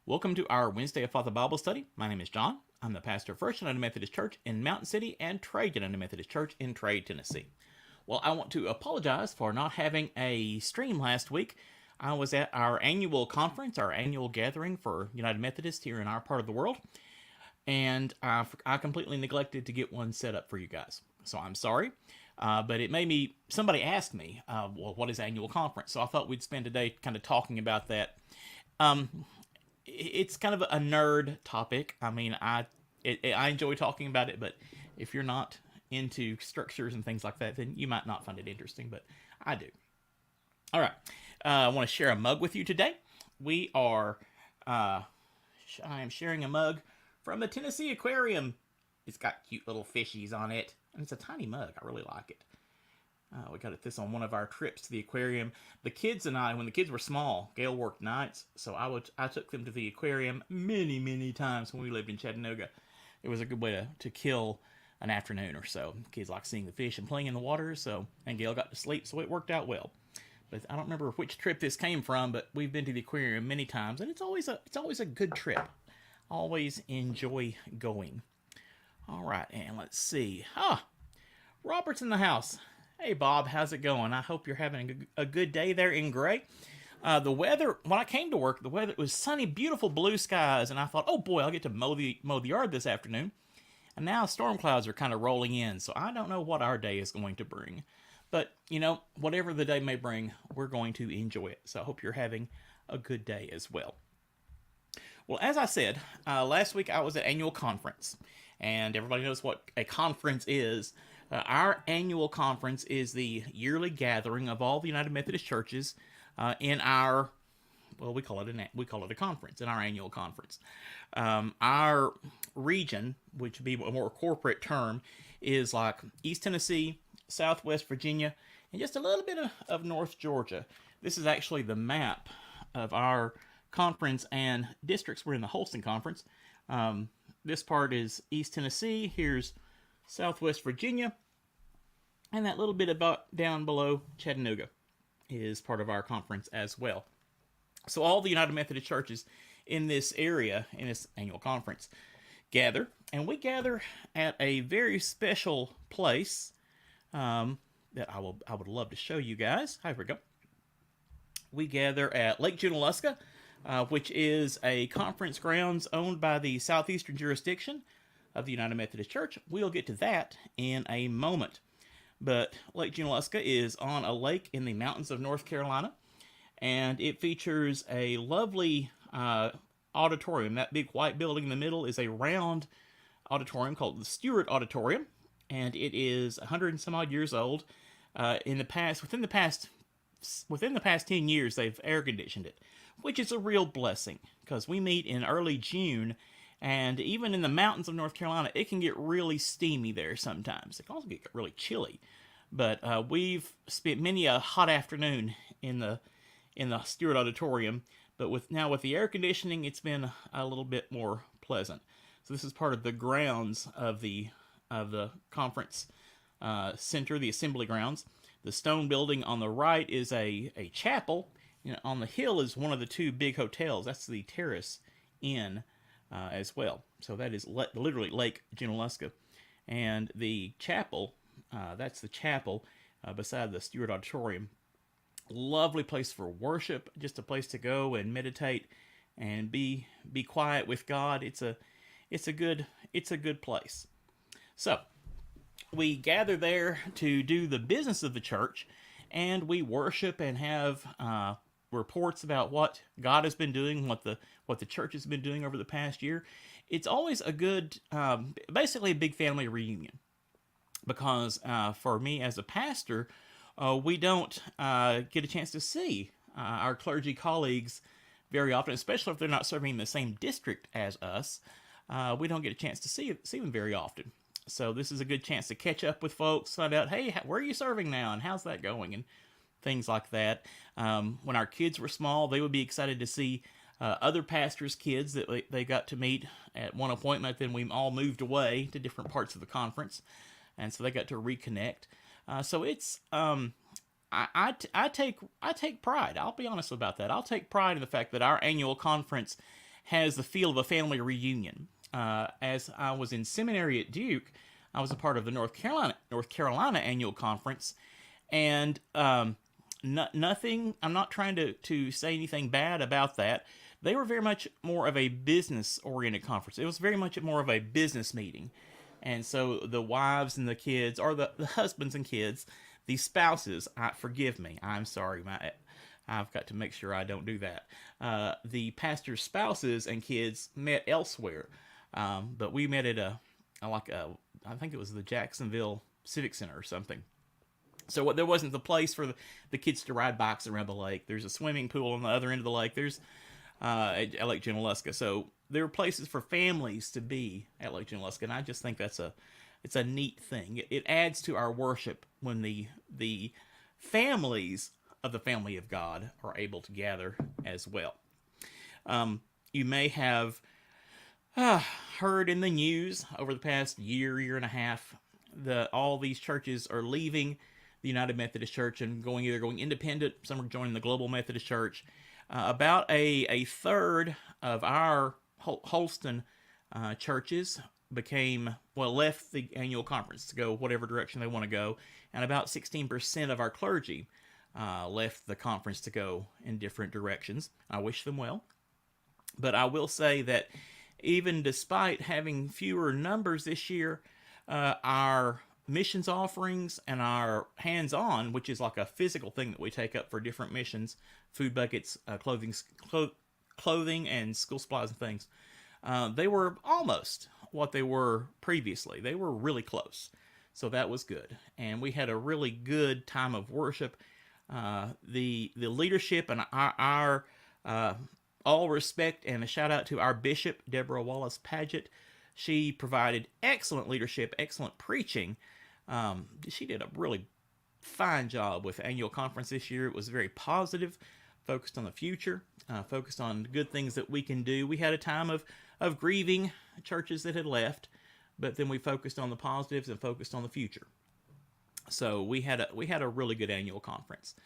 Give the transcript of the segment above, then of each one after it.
Welcome to our Wednesday of Father Bible study. My name is John. I'm the pastor of First United Methodist Church in Mountain City and Trade United Methodist Church in Trade, Tennessee. Well, I want to apologize for not having a stream last week. I was at our annual conference, our annual gathering for United Methodist here in our part of the world, and I completely neglected to get one set up for you guys. So I'm sorry, but it made me, somebody asked me, well, what is annual conference? So I thought we'd spend today kind of talking about that. It's kind of a nerd topic. I mean, I enjoy talking about it, but if you're not into structures and things like that, then you might not find it interesting, but I do. All right. I want to share a mug with you today. I am sharing a mug from the Tennessee Aquarium. It's got cute little fishies on it, and it's a tiny mug. I really like it. We got this on one of our trips to the aquarium. The kids and I, when the kids were small, Gail worked nights, so I took them to the aquarium many times when we lived in Chattanooga. It was a good way to kill an afternoon or so. Kids like seeing the fish and playing in the water, and Gail got to sleep, so it worked out well. But I don't remember which trip this came from, but we've been to the aquarium many times, and it's always a good trip. Always enjoy going. All right, and let's see. Robert's in the house. Hey, Bob, how's it going? I hope you're having a good day there in Gray. The weather, when I came to work, the weather was sunny, beautiful blue skies, and I thought, oh boy, I'll get to mow the yard this afternoon. And now storm clouds are kind of rolling in, so I don't know what our day is going to bring. But, whatever the day may bring, we're going to enjoy it. So I hope you're having a good day as well. Well, as I said, last week I was at annual conference, and everybody knows what a conference is. Our annual conference is the yearly gathering of all the United Methodist churches in our, well, we call it a conference, in our annual conference. Our region, which would be a more corporate term, is like East Tennessee, Southwest Virginia, and just a little bit of North Georgia. This is actually the map of our conference and districts. We're in the Holston Conference. This part is East Tennessee. Here's Southwest Virginia, and that little bit about down below Chattanooga is part of our conference as well. So all the United Methodist churches in this area, in this annual conference, gather, and we gather at a very special place that I would love to show you guys. Here we go. We gather at Lake Junaluska, which is a conference grounds owned by the Southeastern Jurisdiction of the United Methodist Church. We'll get to that in a moment. But Lake Junaluska is on a lake in the mountains of North Carolina, and it features a lovely auditorium. That big white building in the middle is a round auditorium called the Stewart Auditorium, and it is 100 and some odd years old. Within the past 10 years, they've air conditioned it, which is a real blessing because we meet in early June. And even in the mountains of North Carolina, it can get really steamy there sometimes. It can also get really chilly. But we've spent many a hot afternoon in the Stewart Auditorium. But with the air conditioning, it's been a little bit more pleasant. So this is part of the grounds of the conference center, the assembly grounds. The stone building on the right is a chapel. On the hill is one of the two big hotels. That's the Terrace Inn. As well. So that is literally Lake Junaluska. And the chapel, that's the chapel beside the Stewart Auditorium. Lovely place for worship, just a place to go and meditate and be quiet with God. It's a good place. So we gather there to do the business of the church, and we worship and have reports about what God has been doing, what the church has been doing over the past year. It's always a good, basically a big family reunion, because for me as a pastor, we don't get a chance to see our clergy colleagues very often, especially if they're not serving in the same district as us. We don't get a chance to see them very often. So this is a good chance to catch up with folks, find out, hey, where are you serving now, and how's that going, and things like that. When our kids were small, they would be excited to see other pastors' kids that they got to meet at one appointment. Then we all moved away to different parts of the conference, and so they got to reconnect. So it's I take pride. I'll be honest about that. I'll take pride in the fact that our annual conference has the feel of a family reunion. As I was in seminary at Duke, I was a part of the North Carolina annual conference, and nothing. I'm not trying to say anything bad about that. They were very much more of a business oriented conference. It was very much more of a business meeting, and so the wives and the kids, or the husbands and kids, the spouses. Forgive me. I'm sorry. I've got to make sure I don't do that. The pastor's spouses and kids met elsewhere, but we met at I think it was the Jacksonville Civic Center or something. So there wasn't the place for the kids to ride bikes around the lake. There's a swimming pool on the other end of the lake. There's at Lake Junaluska. So there are places for families to be at Lake Junaluska, and I just think it's a neat thing. It adds to our worship when the families of the family of God are able to gather as well. You may have heard in the news over the past year and a half that all these churches are leaving the United Methodist Church and either going independent. Some are joining the Global Methodist Church. About a third of our Holston churches left the annual conference to go whatever direction they want to go, and about 16% of our clergy left the conference to go in different directions. I wish them well, but I will say that even despite having fewer numbers this year, our missions offerings and our hands-on, which is like a physical thing that we take up for different missions, food buckets, clothing and school supplies and things, they were almost what they were previously. They were really close. So that was good. And we had a really good time of worship. The leadership and our all respect and a shout out to our bishop, Deborah Wallace Paget. She provided excellent leadership, excellent preaching. She did a really fine job with the annual conference this year. It was very positive, focused on the future, focused on good things that we can do. We had a time of grieving churches that had left, but then we focused on the positives and focused on the future. So we had a really good annual conference.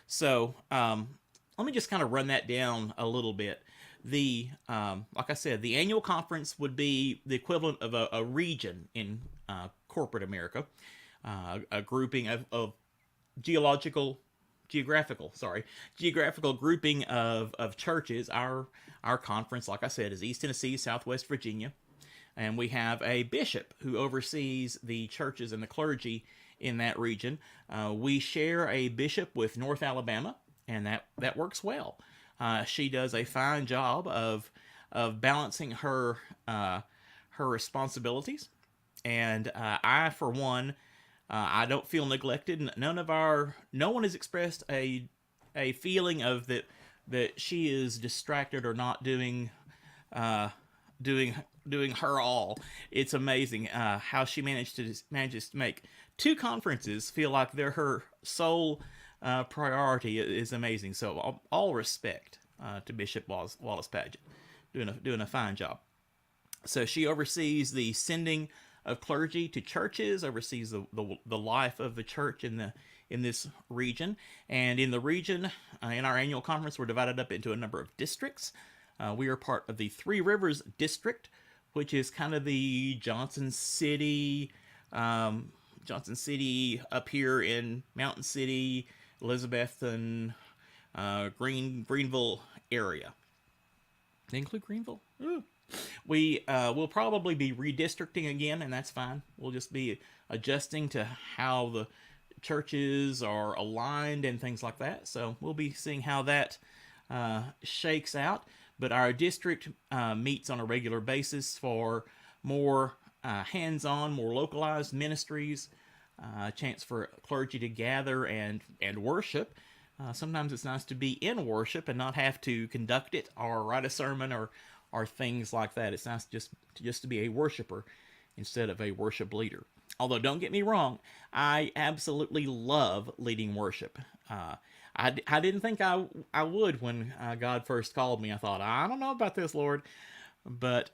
So let me just kind of run that down a little bit. Like I said, the annual conference would be the equivalent of a region in corporate America, a grouping of geographical grouping of churches. Our conference, like I said, is East Tennessee, Southwest Virginia, and we have a bishop who oversees the churches and the clergy in that region. We share a bishop with North Alabama, and that works well. She does a fine job of balancing her responsibilities, and I, for one, I don't feel neglected. No one has expressed a feeling of that she is distracted or not doing her all. It's amazing how she manages to make two conferences feel like they're her sole priority. Is amazing. So all respect to Bishop Wallace Paget, doing a fine job. So she oversees the sending of clergy to churches, oversees the life of the church in this region. And in the region, in our annual conference, we're divided up into a number of districts. We are part of the Three Rivers District, which is kind of the Johnson City up here in Mountain City, Elizabeth, and Greenville area. They include Greenville? Ooh. We will probably be redistricting again, and that's fine. We'll just be adjusting to how the churches are aligned and things like that. So we'll be seeing how that shakes out. But our district meets on a regular basis for more hands-on, more localized ministries, a chance for clergy to gather and worship. Sometimes it's nice to be in worship and not have to conduct it or write a sermon or things like that. It's nice just to be a worshiper instead of a worship leader. Although, don't get me wrong, I absolutely love leading worship. I didn't think I would when God first called me. I thought, I don't know about this, Lord. But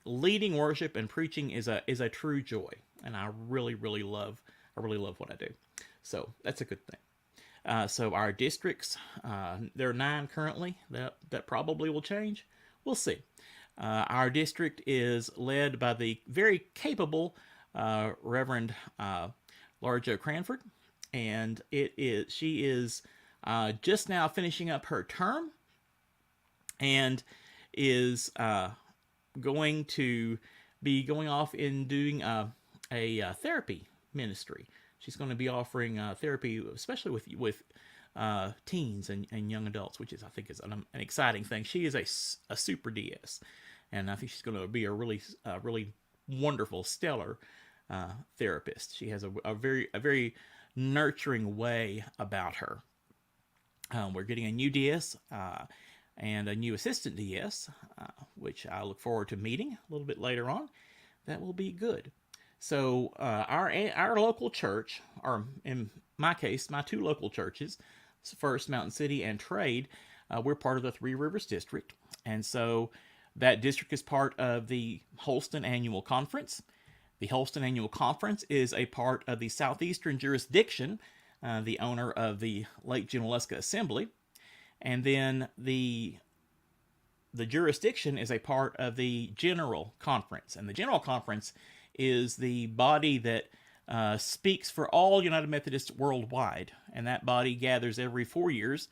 leading worship and preaching is a true joy, and I really love what I do. So that's a good thing. So our districts, there are 9 currently. That probably will change. we'll see. Our district is led by the very capable Reverend Larja Cranford, and she is just now finishing up her term, and is going to be going off and doing a therapy ministry. She's going to be offering therapy, especially with teens and young adults, which I think is an exciting thing. She is a super DS, and I think she's going to be a really wonderful, stellar therapist. She has a very nurturing way about her. We're getting a new DS and a new assistant DS, which I look forward to meeting a little bit later on. That will be good. So our local church, or in my case, my two local churches, First Mountain City and Trade, we're part of the Three Rivers District, and so that district is part of the Holston Annual Conference. The Holston Annual Conference is a part of the Southeastern Jurisdiction, the owner of the Lake Junaluska Assembly, and then the jurisdiction is a part of the General Conference, and the General Conference is the body that speaks for all United Methodists worldwide, and that body gathers every 4 years.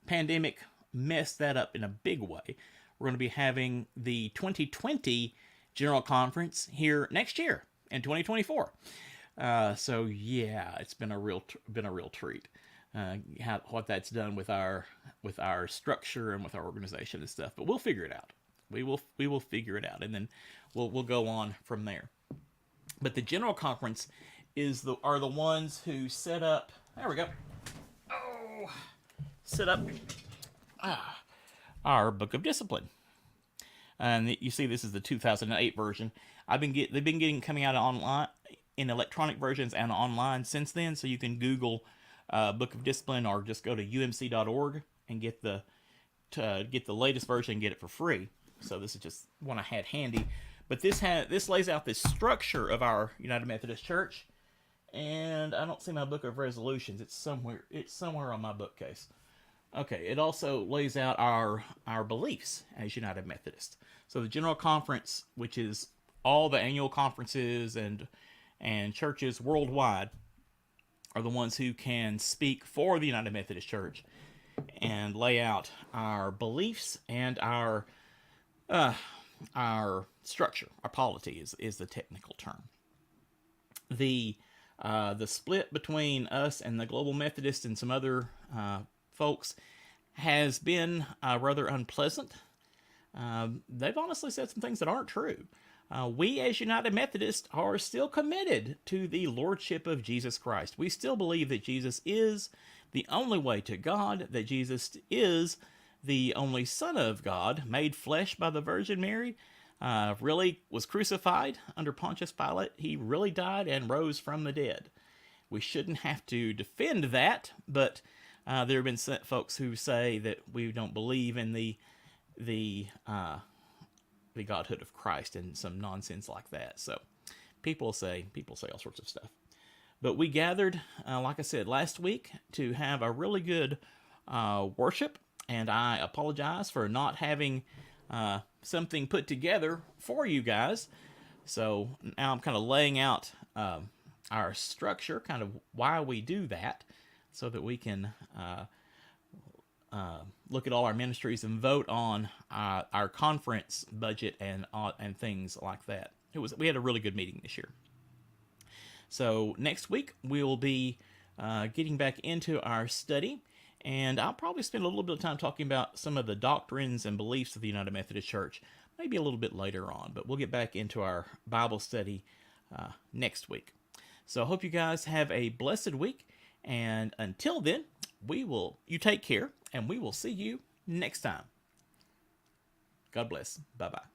Pandemic messed that up in a big way. We're going to be having the 2020 General Conference here next year in 2024. So yeah, it's been a real treat. What that's done with our structure and with our organization and stuff, but we'll figure it out. We will figure it out, and then we'll go on from there. But the General Conference are the ones who set up. There we go. Oh, set up our Book of Discipline, and you see this is the 2008 version. They've been getting coming out online in electronic versions and online since then. So you can Google Book of Discipline, or just go to umc.org and get the latest version and get it for free. So this is just one I had handy. But this lays out the structure of our United Methodist Church, and I don't see my book of resolutions. It's somewhere on my bookcase. Okay, it also lays out our beliefs as United Methodist. So the General Conference, which is all the annual conferences and churches worldwide, are the ones who can speak for the United Methodist Church and lay out our beliefs and our structure. Our polity is the technical term. The split between us and the Global Methodist and some other folks has been rather unpleasant. They've honestly said some things that aren't true. We as United Methodists are still committed to the Lordship of Jesus Christ. We still believe that Jesus is the only way to God, that Jesus is the only Son of God, made flesh by the Virgin Mary, really was crucified under Pontius Pilate. He really died and rose from the dead. We shouldn't have to defend that, but there have been folks who say that we don't believe in the Godhood of Christ and some nonsense like that. So people say all sorts of stuff. But we gathered, like I said, last week to have a really good worship, and I apologize for not having something put together for you guys. So now I'm kind of laying out our structure, kind of why we do that, so that we can look at all our ministries and vote on our conference budget and things like that. We had a really good meeting this year. So next week we'll be getting back into our study, and I'll probably spend a little bit of time talking about some of the doctrines and beliefs of the United Methodist Church, maybe a little bit later on, but we'll get back into our Bible study next week. So I hope you guys have a blessed week, and until then, you take care, and we will see you next time. God bless. Bye-bye.